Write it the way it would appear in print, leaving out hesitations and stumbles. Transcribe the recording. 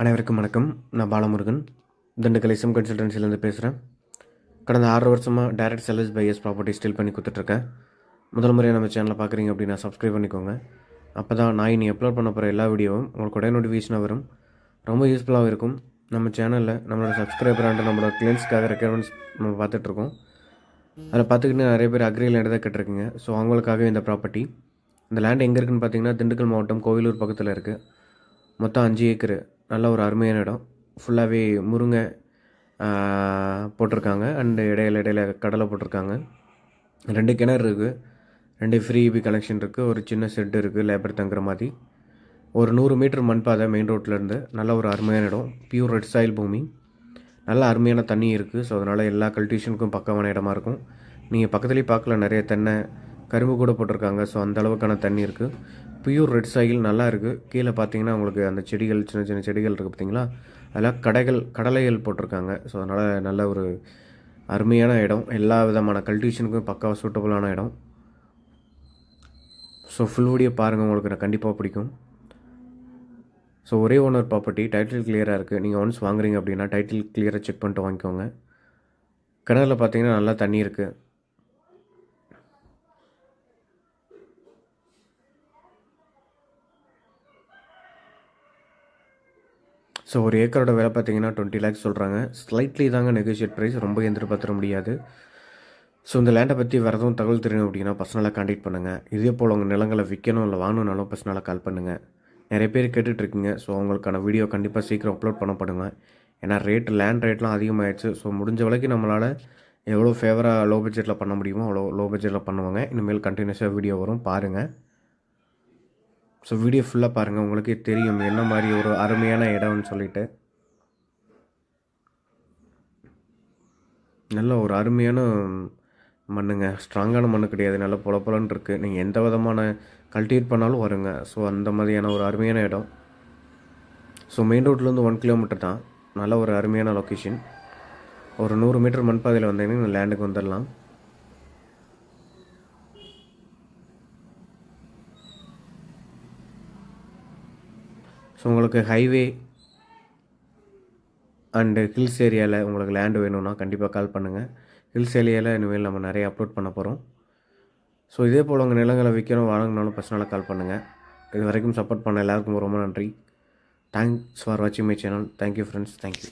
அனைவருக்கும் வணக்கம். நான் பாலமுருகன், திண்டுக்கல் இசம் கன்சல்டன்சிலேருந்து பேசுகிறேன். கடந்த 6 வருஷமாக direct sellers buyers property still பண்ணி கொடுத்துட்ருக்கேன். முதல் முறையாக நம்ம சேனலை பார்க்குறீங்க அப்படின்னா சப்ஸ்கிரைப் பண்ணிக்கோங்க. அப்போ தான் நான் இனி அப்லோட் பண்ண போகிற எல்லா வீடியோவும் உங்களுக்கு உடனே நோட்டிஃபிகேஷனாக வரும். ரொம்ப யூஸ்ஃபுல்லாகவும் இருக்கும். நம்ம சேனலில் நம்மளோட சப்ஸ்கிரைபரான்ட்டு நம்மளோட கிளைண்ட்ஸ்க்காக ரெக்யர்மெண்ட்ஸ் நம்ம பார்த்துட்ருக்கோம். அதில் பார்த்துக்கிட்டு நிறைய பேர் அக்ரி லேண்டு தான் கேட்டிருக்கீங்க. ஸோ அவங்களுக்காகவே இந்த ப்ராப்பர்ட்டி. இந்த லேண்ட் எங்கே இருக்குதுன்னு பார்த்தீங்கன்னா திண்டுக்கல் மாவட்டம் கோவிலூர் பக்கத்தில் இருக்குது. மொத்தம் 5 ஏக்கரு. நல்ல ஒரு அருமையான இடம். ஃபுல்லாகவே முருங்கை போட்டிருக்காங்க. அண்டு இடையில கடலை போட்டிருக்காங்க. 2 கிணறு இருக்குது. 2 ஃப்ரீ இபி கனெக்ஷன் இருக்குது. ஒரு சின்ன செட்டு இருக்குது லேபர் தங்குற மாதிரி. ஒரு 100 மீட்டர் மண் பாதை மெயின் ரோட்லேருந்து. நல்ல ஒரு அருமையான இடம். பியூர் ரெட் சாயில் பூமி. நல்ல அருமையான தண்ணி இருக்குது. ஸோ அதனால் எல்லா கல்டிவேஷனுக்கும் பக்கமான இடமா இருக்கும். நீங்கள் பக்கத்துலேயே பார்க்கல, நிறைய தென்னை கரும்பு கூட போட்டிருக்காங்க. ஸோ அந்த அளவுக்கான தண்ணி இருக்குது. பியூர் ரெட் சாயில் நல்லா இருக்குது. கீழே பார்த்தீங்கன்னா உங்களுக்கு அந்த செடிகள், சின்ன சின்ன செடிகள் இருக்குது பார்த்தீங்களா, அதெல்லாம் கடலைகள் போட்டிருக்காங்க. ஸோ அதனால் நல்ல ஒரு அருமையான இடம். எல்லா விதமான கல்டிவேஷனுக்கும் பக்காவாக சூட்டபுளான இடம். ஸோ ஃபுல் வீடியோ பாருங்கள், உங்களுக்கு நான் கண்டிப்பாக பிடிக்கும். ஸோ ஒரே ஓனர் ப்ராப்பர்ட்டி, டைட்டில் கிளியராக இருக்குது. நீங்கள் ஒன்ஸ் வாங்குறீங்க அப்படின்னா டைட்டில் கிளியராக செக் பண்ணிட்டு வாங்கிக்கோங்க. கிணறுல பார்த்தீங்கன்னா நல்லா தண்ணி இருக்குது. ஸோ ஒரு ஏக்கரோட விலை பார்த்தீங்கன்னா 20 lakhs சொல்கிறாங்க. ஸ்லைட்லி தாங்க நெகோஷியேட் ப்ரைஸ், ரொம்ப எதிர்பார்த்துட முடியாது. ஸோ இந்த லேண்டை பற்றி வேறு எதுவும் தகவல் தெரியணும் அப்படின்னா பர்சனலாக கான்டாக்ட் பண்ணுங்கள். இதே போல் உங்கள் நிலங்களை விற்கணும் இல்லை வாங்கணுன்னாலும் பர்சனலாக கால் பண்ணுங்கள். நிறைய பேர் கேட்டுட்ருக்கீங்க. ஸோ அவங்களுக்கான வீடியோ கண்டிப்பாக சீக்கிரம் அப்லோட் பண்ணப்படுங்க. ஏன்னா லேண்ட் ரேட்லாம் அதிகமாகிடுச்சு. ஸோ முடிஞ்ச வரைக்கும் நம்மளால் எவ்வளோ ஃபேவராக லோ பட்ஜெட்டில் பண்ண முடியுமோ அவ்வளோ லோ பட்ஜெட்டில் பண்ணுவாங்க. இனிமேல் கண்டினியூஸாக வீடியோ வரும், பாருங்கள். ஸோ வீடியோ ஃபுல்லாக பாருங்கள், உங்களுக்கே தெரியும் என்ன மாதிரி ஒரு அருமையான இடம்னு சொல்லிட்டு. நல்ல ஒரு அருமையான மண்ணுங்க. ஸ்ட்ராங்கான மண்ணு கிடையாது, நல்ல பொலன்னு இருக்குது. நீங்கள் எந்த விதமான கல்டிவேட் பண்ணாலும் வருங்க. ஸோ அந்த மாதிரியான ஒரு அருமையான இடம். ஸோ மெயின் ரோட்லேருந்து 1 கிலோமீட்டர் தான். நல்ல ஒரு அருமையான லொக்கேஷன். ஒரு 100 மீட்டர் மண் பாதையில் வந்தீங்கன்னா லேண்டுக்கு வந்துடலாம். ஸோ உங்களுக்கு ஹைவே அண்டு ஹில்ஸ் ஏரியாவில் உங்களுக்கு லேண்டு வேணும்னா கண்டிப்பாக கால் பண்ணுங்கள். ஹில்ஸ் ஏரியாவில் இனிமேல் நம்ம நிறைய அப்லோட் பண்ண போகிறோம். ஸோ இதே போல் உங்கள் நிலங்களை விற்கணும் வாங்கினாலும் பர்சனலாக கால் பண்ணுங்கள். இது வரைக்கும் சப்போர்ட் பண்ண எல்லாருக்கும் ரொம்ப நன்றி. தேங்க்ஸ் ஃபார் வாட்சிங் my channel. Thank you friends, thank you.